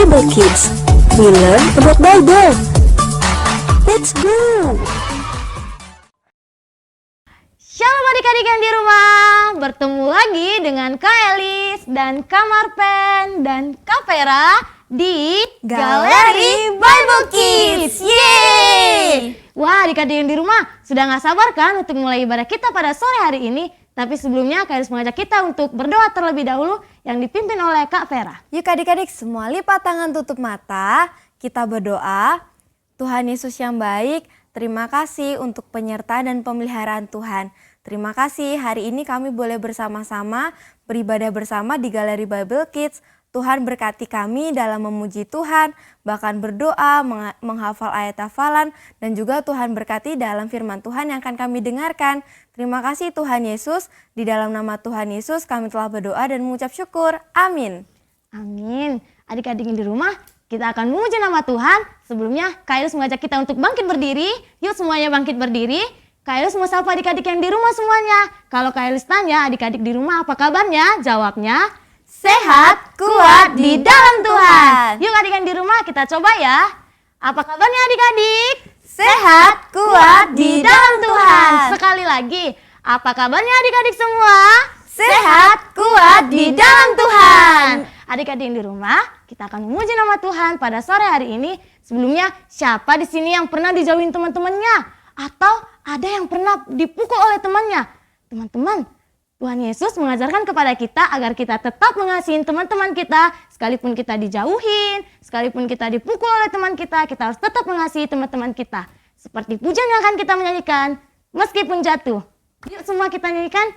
Bible Kids. We learn about Bible. Let's go! Shalom adik-adik yang di rumah, bertemu lagi dengan Kak Elis dan Kak Marpen dan Kak Vera di Galeri Bible Kids. Yeay! Wah, adik-adik yang di rumah sudah gak sabar kan untuk mulai ibadah kita pada sore hari ini? Tapi sebelumnya Kak Elis mengajak kita untuk berdoa terlebih dahulu yang dipimpin oleh Kak Vera. Yuk adik-adik semua lipat tangan, tutup mata, kita berdoa. Tuhan Yesus yang baik, terima kasih untuk penyertaan dan pemeliharaan Tuhan. Terima kasih hari ini kami boleh bersama-sama beribadah bersama di Galeri Bible Kids. Tuhan berkati kami dalam memuji Tuhan, bahkan berdoa, menghafal ayat hafalan, dan juga Tuhan berkati dalam firman Tuhan yang akan kami dengarkan. Terima kasih Tuhan Yesus, di dalam nama Tuhan Yesus kami telah berdoa dan mengucap syukur. Amin. Amin. Adik-adik yang di rumah, kita akan memuji nama Tuhan. Sebelumnya, Kak Elis mengajak kita untuk bangkit berdiri. Yuk semuanya bangkit berdiri. Kak Elis mau sapa adik-adik yang di rumah semuanya. Kalau Kak Elis tanya adik-adik di rumah apa kabarnya? Jawabnya, sehat, kuat di dalam Tuhan. Yuk adik yang di rumah kita coba ya. Apa kabarnya adik-adik? Sehat, kuat di dalam Tuhan. Sekali lagi, apa kabarnya adik-adik semua? Sehat, kuat di dalam Tuhan. Adik-adik yang di rumah, kita akan memuji nama Tuhan pada sore hari ini. Sebelumnya, siapa di sini yang pernah dijauhin teman-temannya? Atau ada yang pernah dipukul oleh temannya? Teman-teman, Tuhan Yesus mengajarkan kepada kita agar kita tetap mengasihi teman-teman kita. Sekalipun kita dijauhin, sekalipun kita dipukul oleh teman kita harus tetap mengasihi teman-teman kita. Seperti pujian yang akan kita menyanyikan, meskipun jatuh. Yuk semua kita nyanyikan.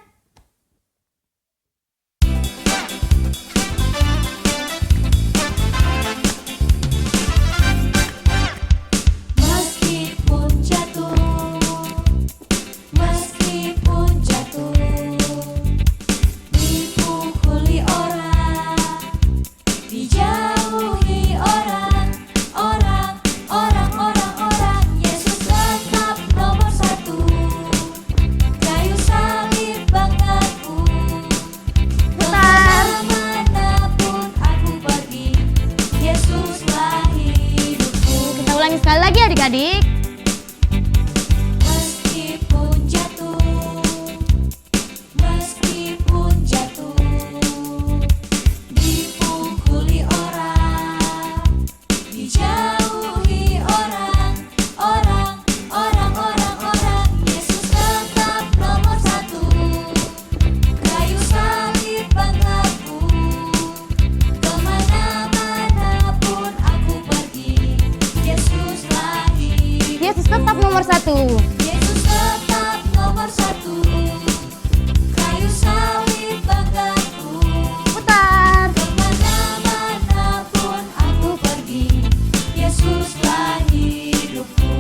Sekali lagi adik-adik. Meskipun jatuh, dipukuli orang, dijauhi orang, Yesus tetap nomor satu. Kayu salib banggaku, kemana-mana pun aku pergi. Yesus tetap nomor satu. Yesus tetap nomor satu. Kayu salib banggaku. Putar. Kemana-mana pun aku pergi. Yesuslah hidupku.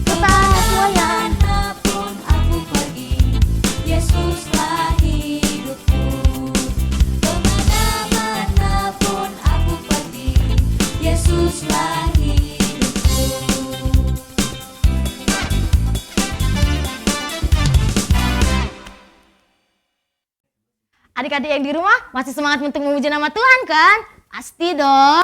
Putar semuanya. Kemana pun aku pergi. Yesuslah hidupku. Kemana-mana pun aku pergi. Yesuslah hidupku. Adik-adik yang di rumah masih semangat untuk memuji nama Tuhan kan? Pasti dong.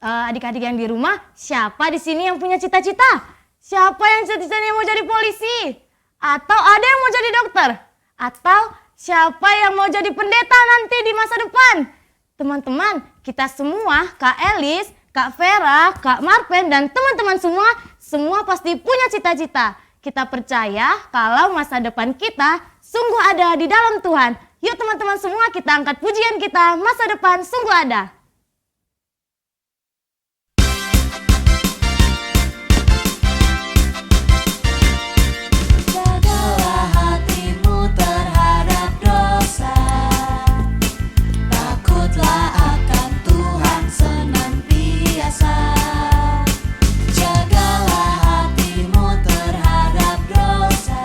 Adik-adik yang di rumah, siapa di sini yang punya cita-cita? Siapa yang cita-citanya mau jadi polisi? Atau ada yang mau jadi dokter? Atau siapa yang mau jadi pendeta nanti di masa depan? Teman-teman, kita semua, Kak Elis, Kak Vera, Kak Marpen, dan teman-teman semua pasti punya cita-cita. Kita percaya kalau masa depan kita sungguh ada di dalam Tuhan. Yuk teman-teman semua kita angkat pujian kita, masa depan sungguh ada. Jagalah hatimu terhadap dosa. Takutlah akan Tuhan senantiasa. Jagalah hatimu terhadap dosa.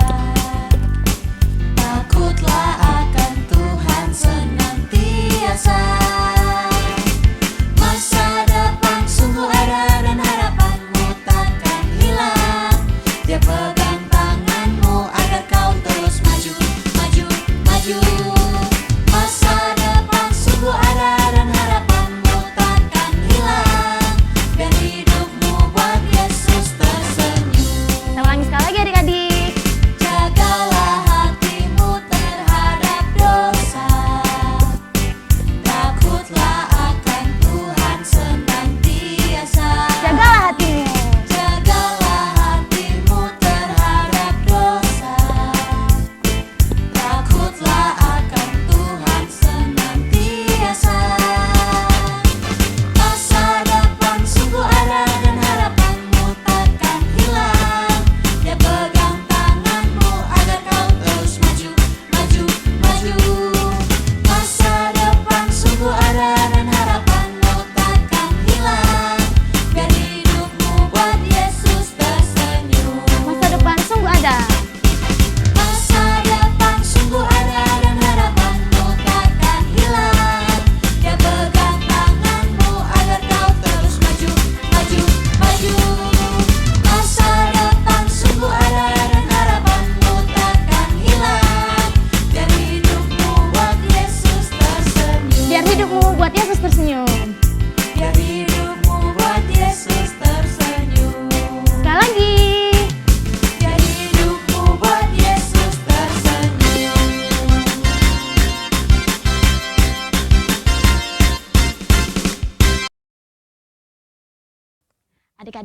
Takutlah akan Tuhan senantiasa.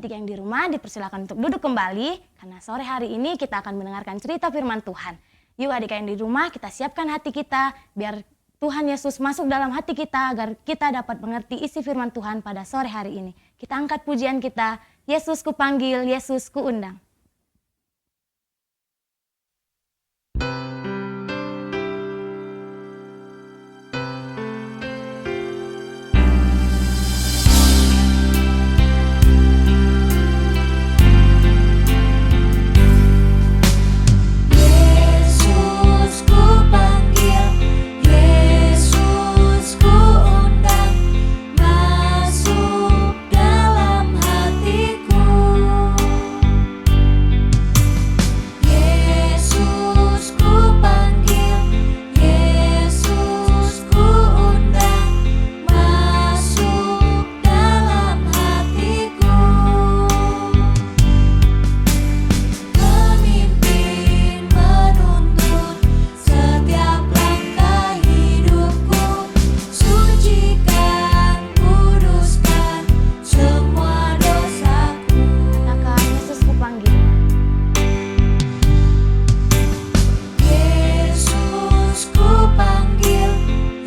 Adik-adik yang di rumah dipersilakan untuk duduk kembali karena sore hari ini kita akan mendengarkan cerita firman Tuhan. Yuk adik yang di rumah kita siapkan hati kita biar Tuhan Yesus masuk dalam hati kita agar kita dapat mengerti isi firman Tuhan pada sore hari ini. Kita angkat pujian kita, Yesus ku panggil, Yesus ku undang. Yesus ku panggil, Yesus ku undang, masuk dalam hatiku. Yesus ku panggil, Yesus ku undang, masuk dalam hatiku. Memimpin, menuntun setiap langkah hidupku, sucikan, kuduskan semua dosaku. Katakan Yesus ku panggil. Yesus ku panggil,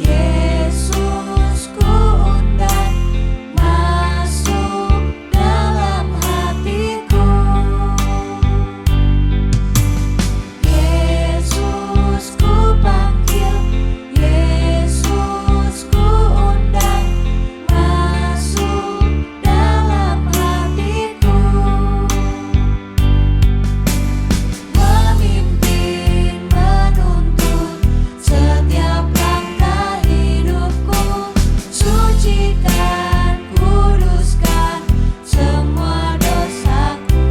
Yesus ku undang, masuk dalam hatiku. Yesus ku panggil, Yesus ku undang, masuk dalam hatiku. Memimpin, menuntun setiap langkah hidupku, sucikan, kuduskan semua dosaku.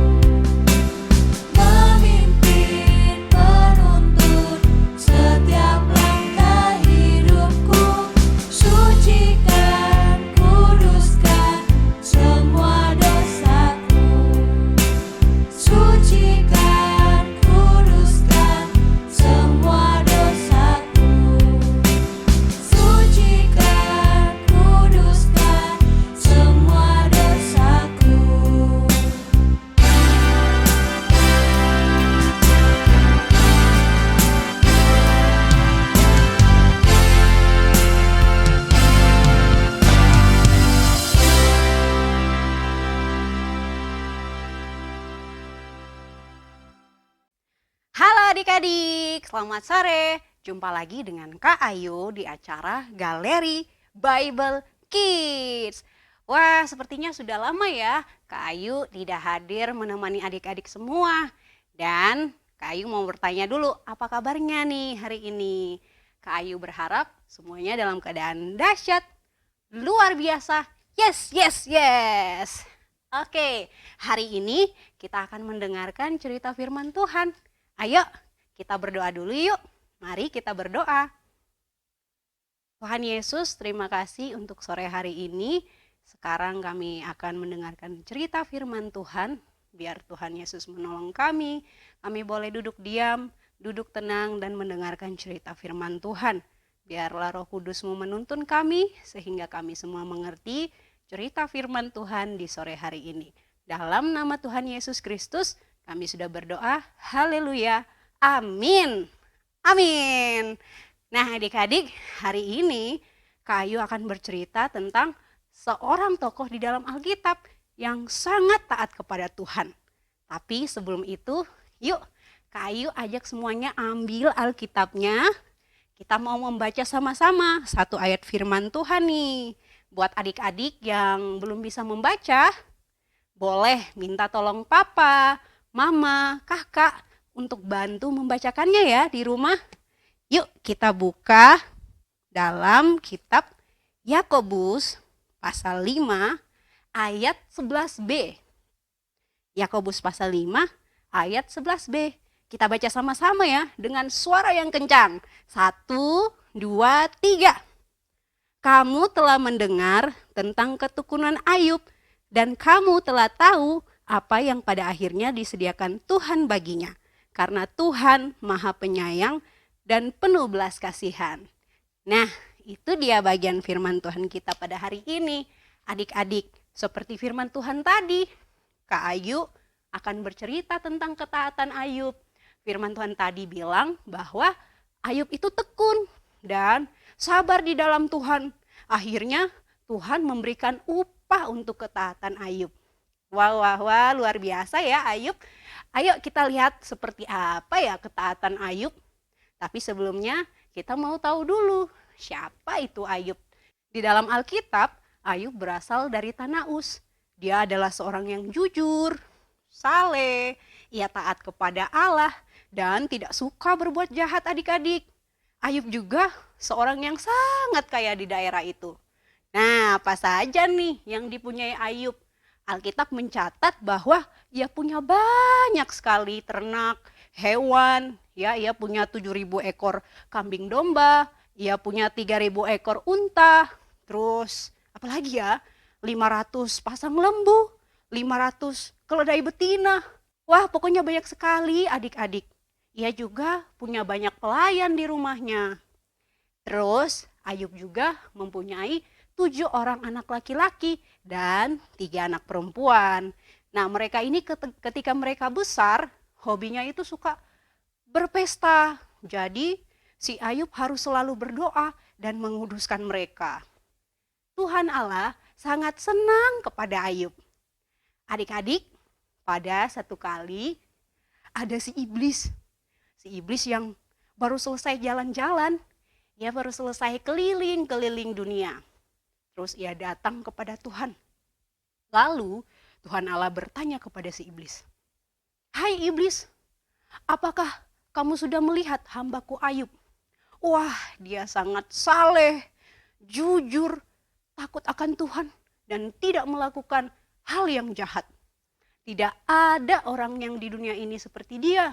Memimpin, menuntun setiap langkah hidupku, sucikan, kuduskan semua dosaku. Sucikan, kuduskan semua dosaku. Sucikan, kuduskan semua dosaku. Halo adik-adik, selamat sore. Jumpa lagi dengan Kak Ayu di acara Galeri Bible Kids. Wah, sepertinya sudah lama ya Kak Ayu tidak hadir menemani adik-adik semua. Dan Kak Ayu mau bertanya dulu, apa kabarnya nih hari ini? Kak Ayu berharap semuanya dalam keadaan dahsyat, luar biasa. Yes, yes, yes. Oke, hari ini kita akan mendengarkan cerita firman Tuhan. Ayo kita berdoa dulu yuk. Mari kita berdoa. Tuhan Yesus, terima kasih untuk sore hari ini. Sekarang kami akan mendengarkan cerita firman Tuhan. Biar Tuhan Yesus menolong kami. Kami boleh duduk diam, duduk tenang dan mendengarkan cerita firman Tuhan. Biarlah Roh Kudus-Mu menuntun kami sehingga kami semua mengerti cerita firman Tuhan di sore hari ini. Dalam nama Tuhan Yesus Kristus, kami sudah berdoa. Haleluya. Amin. Amin. Nah adik-adik, hari ini Kak Ayu akan bercerita tentang seorang tokoh di dalam Alkitab yang sangat taat kepada Tuhan. Tapi sebelum itu, yuk Kak Ayu ajak semuanya ambil Alkitabnya. Kita mau membaca sama-sama satu ayat firman Tuhan nih. Buat adik-adik yang belum bisa membaca, boleh minta tolong papa, mama, kakak untuk bantu membacakannya ya di rumah. Yuk kita buka dalam kitab Yakobus pasal 5 ayat 11b. Yakobus pasal 5 ayat 11b. Kita baca sama-sama ya dengan suara yang kencang. 1, 2, 3. Kamu telah mendengar tentang ketekunan Ayub dan kamu telah tahu apa yang pada akhirnya disediakan Tuhan baginya. Karena Tuhan Maha Penyayang dan penuh belas kasihan. Nah, itu dia bagian firman Tuhan kita pada hari ini. Adik-adik, seperti firman Tuhan tadi, Kak Ayu akan bercerita tentang ketaatan Ayub. Firman Tuhan tadi bilang bahwa Ayub itu tekun dan sabar di dalam Tuhan. Akhirnya Tuhan memberikan upah untuk ketaatan Ayub. Wah, wah, wah, luar biasa ya Ayub. Ayo kita lihat seperti apa ya ketaatan Ayub. Tapi sebelumnya kita mau tahu dulu siapa itu Ayub. Di dalam Alkitab, Ayub berasal dari tanah Uz. Dia adalah seorang yang jujur, saleh, ia taat kepada Allah, dan tidak suka berbuat jahat adik-adik. Ayub juga seorang yang sangat kaya di daerah itu. Nah, apa saja nih yang dipunyai Ayub? Alkitab mencatat bahwa ia punya banyak sekali ternak, hewan, ya, ia punya 7.000 ekor kambing domba, ia punya 3.000 ekor unta, terus apalagi ya, 500 pasang lembu, 500 keledai betina. Wah, pokoknya banyak sekali adik-adik. Ia juga punya banyak pelayan di rumahnya. Terus Ayub juga mempunyai 7 orang anak laki-laki dan 3 anak perempuan. Nah, mereka ini ketika mereka besar, hobinya itu suka berpesta. Jadi, si Ayub harus selalu berdoa dan menguduskan mereka. Tuhan Allah sangat senang kepada Ayub. Adik-adik, pada satu kali ada si iblis. Si iblis yang baru selesai jalan-jalan, ia baru selesai keliling-keliling dunia. Terus ia datang kepada Tuhan. Lalu Tuhan Allah bertanya kepada si iblis, "Hai iblis, apakah kamu sudah melihat hambaku Ayub? Wah, dia sangat saleh, jujur, takut akan Tuhan, dan tidak melakukan hal yang jahat. Tidak ada orang yang di dunia ini seperti dia."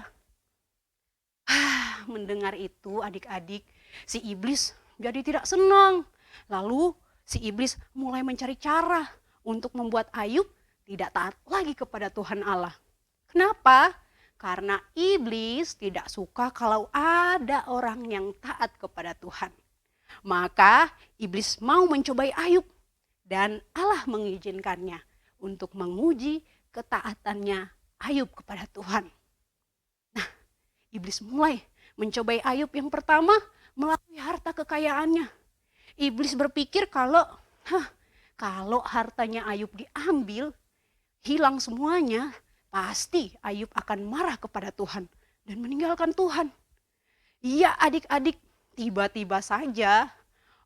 Mendengar itu adik-adik, si iblis jadi tidak senang. Lalu si iblis mulai mencari cara untuk membuat Ayub tidak taat lagi kepada Tuhan Allah. Kenapa? Karena iblis tidak suka kalau ada orang yang taat kepada Tuhan. Maka iblis mau mencobai Ayub dan Allah mengizinkannya untuk menguji ketaatannya Ayub kepada Tuhan. Nah, iblis mulai mencobai Ayub yang pertama melalui harta kekayaannya. Iblis berpikir kalau hartanya Ayub diambil, hilang semuanya, pasti Ayub akan marah kepada Tuhan dan meninggalkan Tuhan. Iya adik-adik, tiba-tiba saja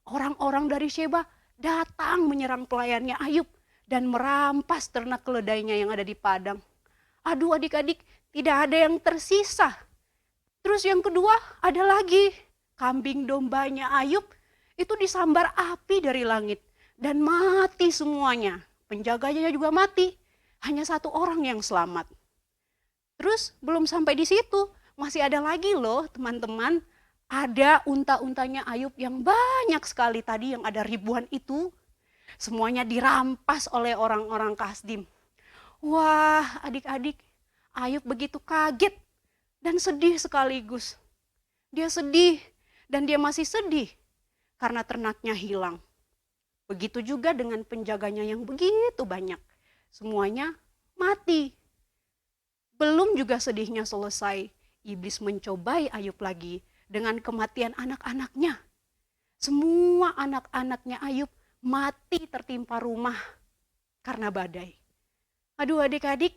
orang-orang dari Sheba datang menyerang pelayannya Ayub dan merampas ternak keledainya yang ada di padang. Aduh adik-adik, tidak ada yang tersisa. Terus yang kedua ada lagi, kambing dombanya Ayub itu disambar api dari langit dan mati semuanya. Penjaganya juga mati, hanya 1 orang yang selamat. Terus belum sampai di situ, masih ada lagi loh teman-teman. Ada unta-untanya Ayub yang banyak sekali tadi, yang ada ribuan itu. Semuanya dirampas oleh orang-orang Kasdim. Wah adik-adik, Ayub begitu kaget dan sedih sekaligus. Dia sedih dan dia masih sedih karena ternaknya hilang. Begitu juga dengan penjaganya yang begitu banyak. Semuanya mati. Belum juga sedihnya selesai, iblis mencobai Ayub lagi dengan kematian anak-anaknya. Semua anak-anaknya Ayub mati tertimpa rumah karena badai. Aduh adik-adik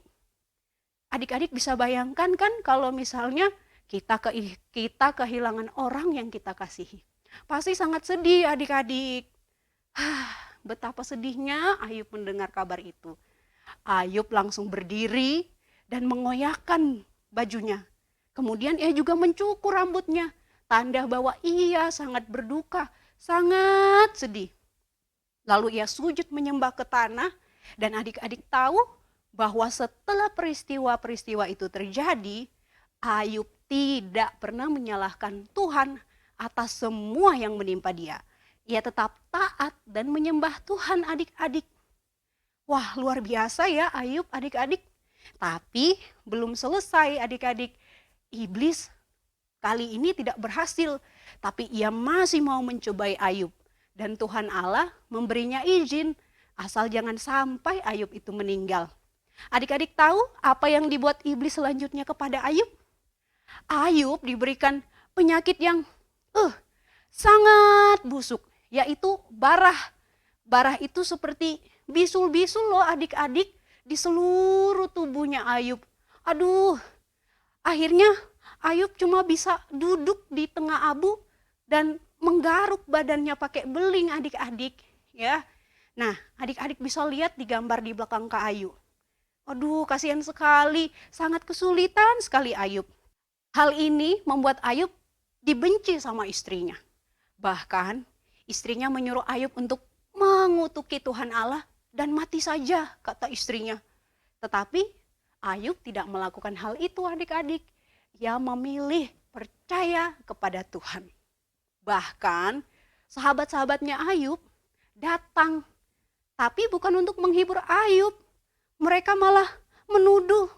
bisa bayangkan kan kalau misalnya kita kehilangan orang yang kita kasihi. Pasti sangat sedih adik-adik. Betapa sedihnya Ayub mendengar kabar itu. Ayub langsung berdiri dan mengoyakkan bajunya. Kemudian ia juga mencukur rambutnya. Tanda bahwa ia sangat berduka, sangat sedih. Lalu ia sujud menyembah ke tanah dan adik-adik tahu bahwa setelah peristiwa-peristiwa itu terjadi, Ayub tidak pernah menyalahkan Tuhan atas semua yang menimpa dia. Ia tetap taat dan menyembah Tuhan adik-adik. Wah luar biasa ya Ayub adik-adik. Tapi belum selesai adik-adik. Iblis kali ini tidak berhasil, tapi ia masih mau mencobai Ayub. Dan Tuhan Allah memberinya izin asal jangan sampai Ayub itu meninggal. Adik-adik tahu apa yang dibuat iblis selanjutnya kepada Ayub? Ayub diberikan penyakit yang sangat busuk, yaitu barah. Barah itu seperti bisul-bisul loh adik-adik di seluruh tubuhnya Ayub. Aduh, akhirnya Ayub cuma bisa duduk di tengah abu dan menggaruk badannya pakai beling adik-adik. Ya, nah adik-adik bisa lihat di gambar di belakang Kak Ayu. Aduh, kasihan sekali, sangat kesulitan sekali Ayub. Hal ini membuat Ayub dibenci sama istrinya. Bahkan istrinya menyuruh Ayub untuk mengutuki Tuhan Allah dan mati saja, kata istrinya. Tetapi Ayub tidak melakukan hal itu adik-adik. Ia memilih percaya kepada Tuhan. Bahkan sahabat-sahabatnya Ayub datang, tapi bukan untuk menghibur Ayub. Mereka malah menuduh,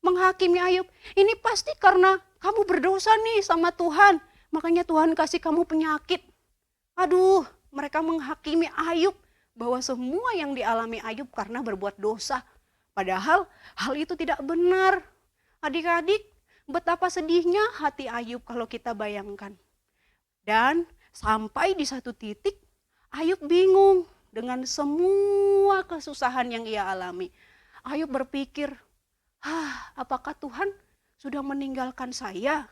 menghakimi Ayub. Ini pasti karena kamu berdosa nih sama Tuhan, makanya Tuhan kasih kamu penyakit. Aduh, mereka menghakimi Ayub bahwa semua yang dialami Ayub karena berbuat dosa. Padahal hal itu tidak benar. Adik-adik, betapa sedihnya hati Ayub kalau kita bayangkan. Dan sampai di satu titik, Ayub bingung dengan semua kesusahan yang ia alami. Ayub berpikir, apakah Tuhan sudah meninggalkan saya?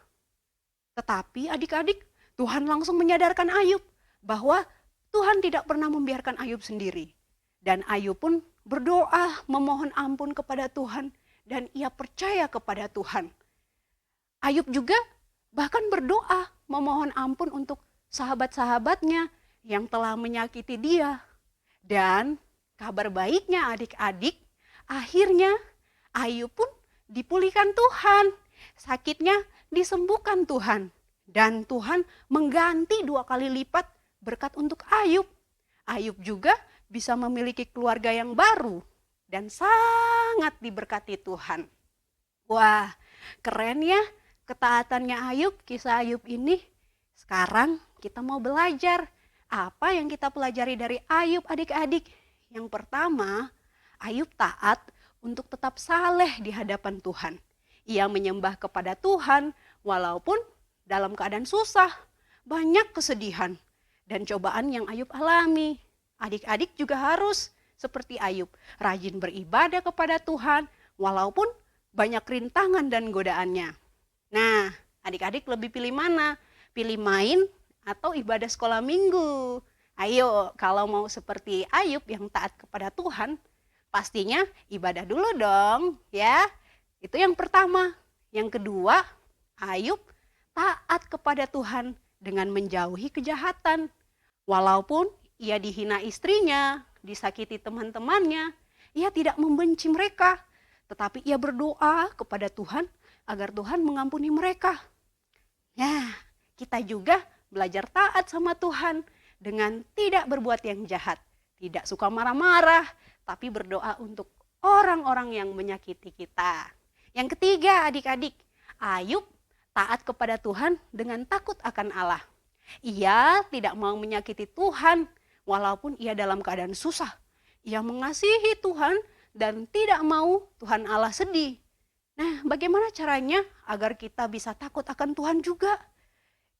Tetapi adik-adik, Tuhan langsung menyadarkan Ayub bahwa Tuhan tidak pernah membiarkan Ayub sendiri. Dan Ayub pun berdoa memohon ampun kepada Tuhan dan ia percaya kepada Tuhan. Ayub juga bahkan berdoa memohon ampun untuk sahabat-sahabatnya yang telah menyakiti dia. Dan kabar baiknya adik-adik, akhirnya Ayub pun dipulihkan Tuhan. Sakitnya disembuhkan Tuhan. Dan Tuhan mengganti 2 kali lipat berkat untuk Ayub. Ayub juga bisa memiliki keluarga yang baru dan sangat diberkati Tuhan. Wah, keren ya ketaatannya Ayub, kisah Ayub ini. Sekarang kita mau belajar apa yang kita pelajari dari Ayub adik-adik. Yang pertama, Ayub taat untuk tetap saleh di hadapan Tuhan. Ia menyembah kepada Tuhan walaupun dalam keadaan susah, banyak kesedihan dan cobaan yang Ayub alami. Adik-adik juga harus seperti Ayub, rajin beribadah kepada Tuhan walaupun banyak rintangan dan godaannya. Nah, adik-adik lebih pilih mana? Pilih main atau ibadah sekolah minggu? Ayo, kalau mau seperti Ayub yang taat kepada Tuhan, pastinya ibadah dulu dong, ya. Itu yang pertama. Yang kedua, Ayub taat kepada Tuhan dengan menjauhi kejahatan. Walaupun ia dihina istrinya, disakiti teman-temannya, ia tidak membenci mereka. Tetapi ia berdoa kepada Tuhan agar Tuhan mengampuni mereka. Ya, kita juga belajar taat sama Tuhan dengan tidak berbuat yang jahat. Tidak suka marah-marah, tapi berdoa untuk orang-orang yang menyakiti kita. Yang ketiga adik-adik, Ayub taat kepada Tuhan dengan takut akan Allah. Ia tidak mau menyakiti Tuhan walaupun ia dalam keadaan susah. Ia mengasihi Tuhan dan tidak mau Tuhan Allah sedih. Nah, bagaimana caranya agar kita bisa takut akan Tuhan juga?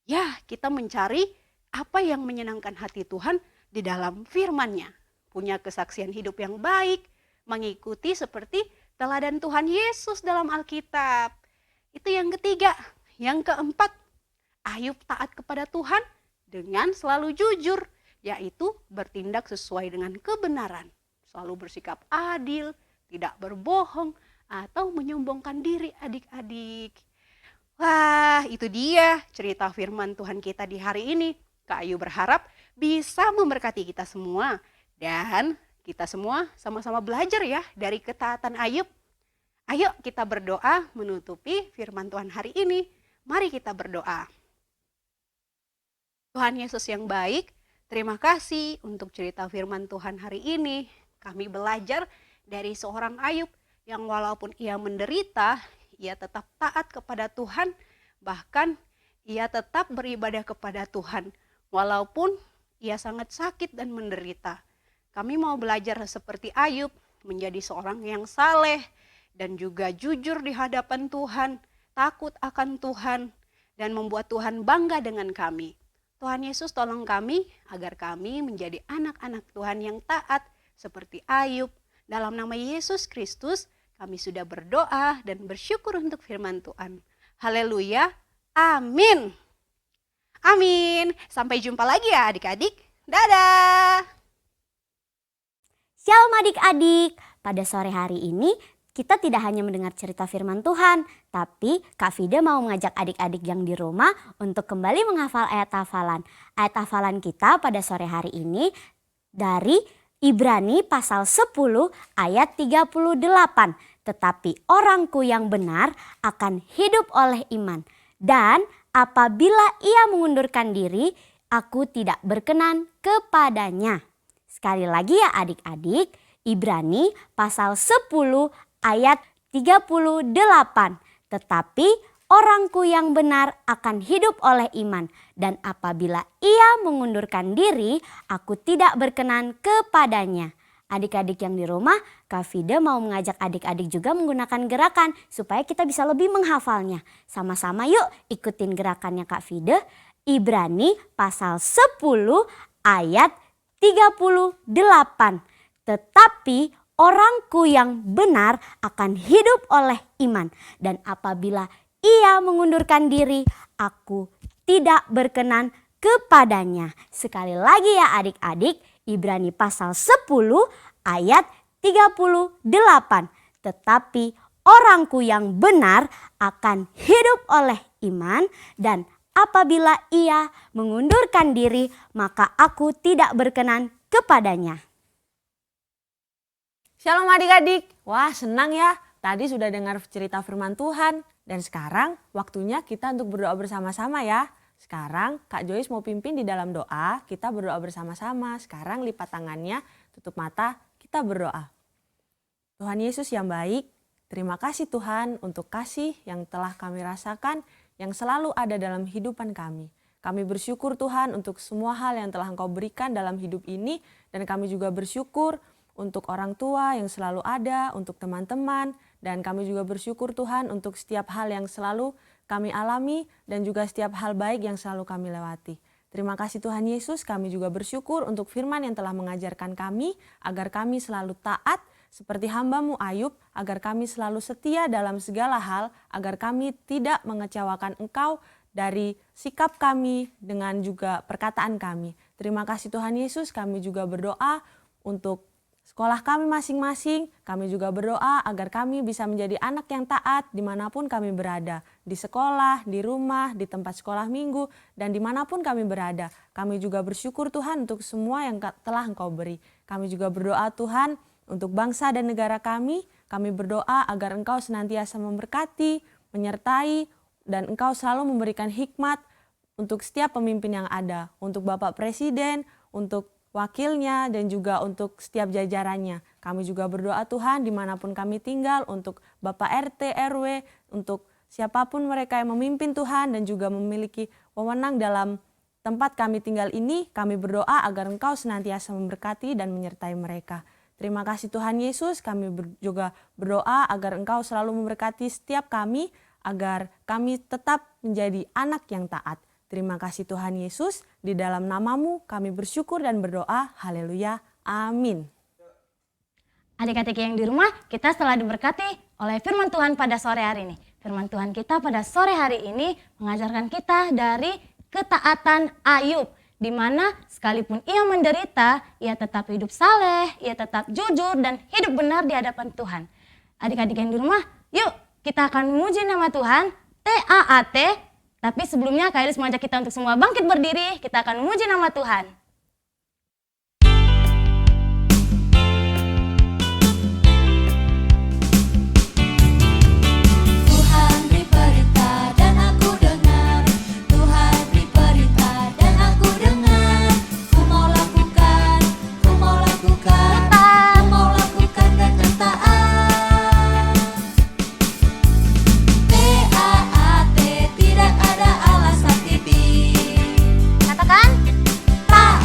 Ya, kita mencari apa yang menyenangkan hati Tuhan di dalam firman-Nya. Punya kesaksian hidup yang baik, mengikuti seperti teladan Tuhan Yesus dalam Alkitab. Itu yang ketiga. Yang keempat, Ayub taat kepada Tuhan dengan selalu jujur, yaitu bertindak sesuai dengan kebenaran. Selalu bersikap adil, tidak berbohong, atau menyombongkan diri adik-adik. Wah, itu dia cerita firman Tuhan kita di hari ini. Kak Ayu berharap bisa memberkati kita semua. Dan kita semua sama-sama belajar ya dari ketaatan Ayub. Ayo kita berdoa menutupi firman Tuhan hari ini. Mari kita berdoa. Tuhan Yesus yang baik, terima kasih untuk cerita firman Tuhan hari ini. Kami belajar dari seorang Ayub yang walaupun ia menderita, ia tetap taat kepada Tuhan. Bahkan ia tetap beribadah kepada Tuhan. Walaupun ia sangat sakit dan menderita. Kami mau belajar seperti Ayub menjadi seorang yang saleh dan juga jujur di hadapan Tuhan, takut akan Tuhan, dan membuat Tuhan bangga dengan kami. Tuhan Yesus tolong kami agar kami menjadi anak-anak Tuhan yang taat seperti Ayub. Dalam nama Yesus Kristus kami sudah berdoa dan bersyukur untuk firman Tuhan. Haleluya, amin. Amin. Sampai jumpa lagi ya adik-adik. Dadah. Shalom adik-adik, pada sore hari ini kita tidak hanya mendengar cerita firman Tuhan, tapi Kak Fida mau mengajak adik-adik yang di rumah untuk kembali menghafal ayat hafalan. Ayat hafalan kita pada sore hari ini dari Ibrani pasal 10 ayat 38. Tetapi orangku yang benar akan hidup oleh iman. Dan apabila ia mengundurkan diri, aku tidak berkenan kepadanya. Sekali lagi ya adik-adik, Ibrani pasal 10 ayat 38. Tetapi orangku yang benar akan hidup oleh iman. Dan apabila ia mengundurkan diri, aku tidak berkenan kepadanya. Adik-adik yang di rumah, Kak Fida mau mengajak adik-adik juga menggunakan gerakan supaya kita bisa lebih menghafalnya. Sama-sama yuk ikutin gerakannya Kak Fida. Ibrani pasal 10 ayat 38. Tetapi orangku yang benar akan hidup oleh iman. Dan apabila ia mengundurkan diri, aku tidak berkenan kepadanya. Sekali lagi ya adik-adik, Ibrani pasal 10 ayat 38. Tetapi orangku yang benar akan hidup oleh iman, dan apabila ia mengundurkan diri, maka aku tidak berkenan kepadanya. Shalom adik-adik, wah senang ya, tadi sudah dengar cerita firman Tuhan. Dan sekarang waktunya kita untuk berdoa bersama-sama ya. Sekarang Kak Joyce mau pimpin di dalam doa, kita berdoa bersama-sama. Sekarang lipat tangannya, tutup mata, kita berdoa. Tuhan Yesus yang baik, terima kasih Tuhan untuk kasih yang telah kami rasakan, yang selalu ada dalam kehidupan kami. Kami bersyukur Tuhan untuk semua hal yang telah Engkau berikan dalam hidup ini, dan kami juga bersyukur untuk orang tua yang selalu ada, untuk teman-teman, dan kami juga bersyukur Tuhan untuk setiap hal yang selalu kami alami dan juga setiap hal baik yang selalu kami lewati. Terima kasih Tuhan Yesus, kami juga bersyukur untuk firman yang telah mengajarkan kami agar kami selalu taat seperti hamba-Mu Ayub, agar kami selalu setia dalam segala hal, agar kami tidak mengecewakan Engkau dari sikap kami dengan juga perkataan kami. Terima kasih Tuhan Yesus, kami juga berdoa untuk sekolah kami masing-masing. Kami juga berdoa agar kami bisa menjadi anak yang taat dimanapun kami berada. Di sekolah, di rumah, di tempat sekolah minggu, dan dimanapun kami berada. Kami juga bersyukur Tuhan untuk semua yang telah Engkau beri. Kami juga berdoa Tuhan untuk bangsa dan negara kami. Kami berdoa agar Engkau senantiasa memberkati, menyertai, dan Engkau selalu memberikan hikmat untuk setiap pemimpin yang ada. Untuk Bapak Presiden, untuk wakilnya, dan juga untuk setiap jajarannya. Kami juga berdoa Tuhan dimanapun kami tinggal, untuk Bapak RT, RW, untuk siapapun mereka yang memimpin Tuhan dan juga memiliki wewenang dalam tempat kami tinggal ini. Kami berdoa agar Engkau senantiasa memberkati dan menyertai mereka. Terima kasih Tuhan Yesus, kami juga berdoa agar Engkau selalu memberkati setiap kami, agar kami tetap menjadi anak yang taat. Terima kasih Tuhan Yesus, di dalam nama-Mu kami bersyukur dan berdoa. Haleluya, amin. Adik-adik yang di rumah, kita telah diberkati oleh firman Tuhan pada sore hari ini. Firman Tuhan kita pada sore hari ini mengajarkan kita dari ketaatan Ayub, di mana sekalipun ia menderita, ia tetap hidup saleh, ia tetap jujur dan hidup benar di hadapan Tuhan. Adik-adik yang di rumah, yuk kita akan memuji nama Tuhan, TAAT. Tapi sebelumnya Kak Iris mengajak kita untuk semua bangkit berdiri, kita akan memuji nama Tuhan. Tuhan beri perintah dan aku dengar. Tuhan beri perintah dan aku dengar. Ku mau lakukan, ku mau lakukan, ku mau lakukan dengan taat. TAAT, tidak ada alasan tipis. Katakan, Taat.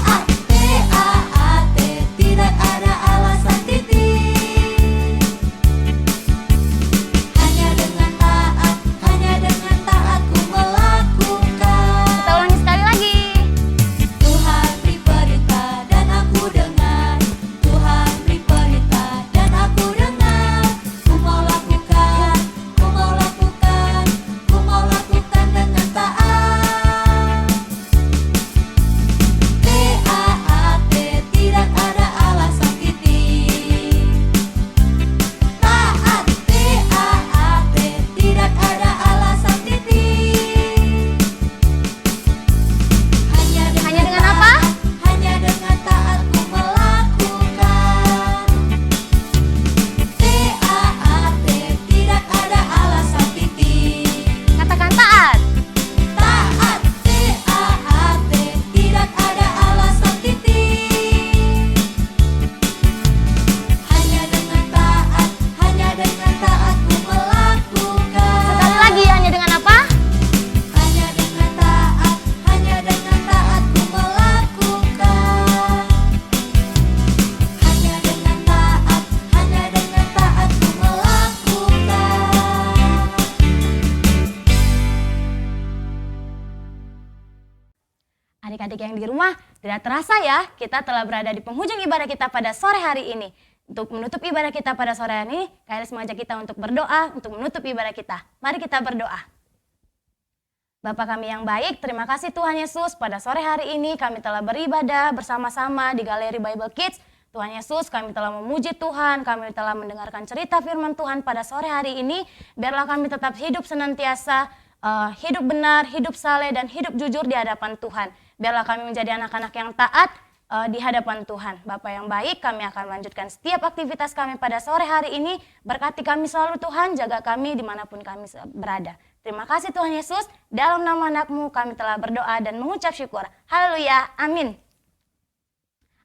Adik-adik yang di rumah, tidak terasa ya, kita telah berada di penghujung ibadah kita pada sore hari ini. Untuk menutup ibadah kita pada sore hari ini, Kak Elis mengajak kita untuk berdoa, untuk menutup ibadah kita. Mari kita berdoa. Bapa kami yang baik, terima kasih Tuhan Yesus, pada sore hari ini kami telah beribadah bersama-sama di Galeri Bible Kids. Tuhan Yesus, kami telah memuji Tuhan, kami telah mendengarkan cerita firman Tuhan pada sore hari ini. Biarlah kami tetap hidup senantiasa, hidup benar, hidup saleh, dan hidup jujur di hadapan Tuhan. Biarlah kami menjadi anak-anak yang taat di hadapan Tuhan. Bapa yang baik, kami akan melanjutkan setiap aktivitas kami pada sore hari ini. Berkati kami selalu Tuhan, jaga kami dimanapun kami berada. Terima kasih Tuhan Yesus, dalam nama anak-Mu kami telah berdoa dan mengucap syukur. Haleluya, amin.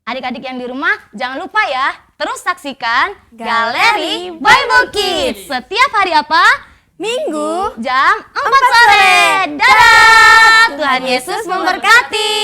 Adik-adik yang di rumah, jangan lupa ya, terus saksikan Galeri Bible Kids. Setiap hari apa? Minggu Jam 4 sore. Dadah! Tuhan Yesus memberkati.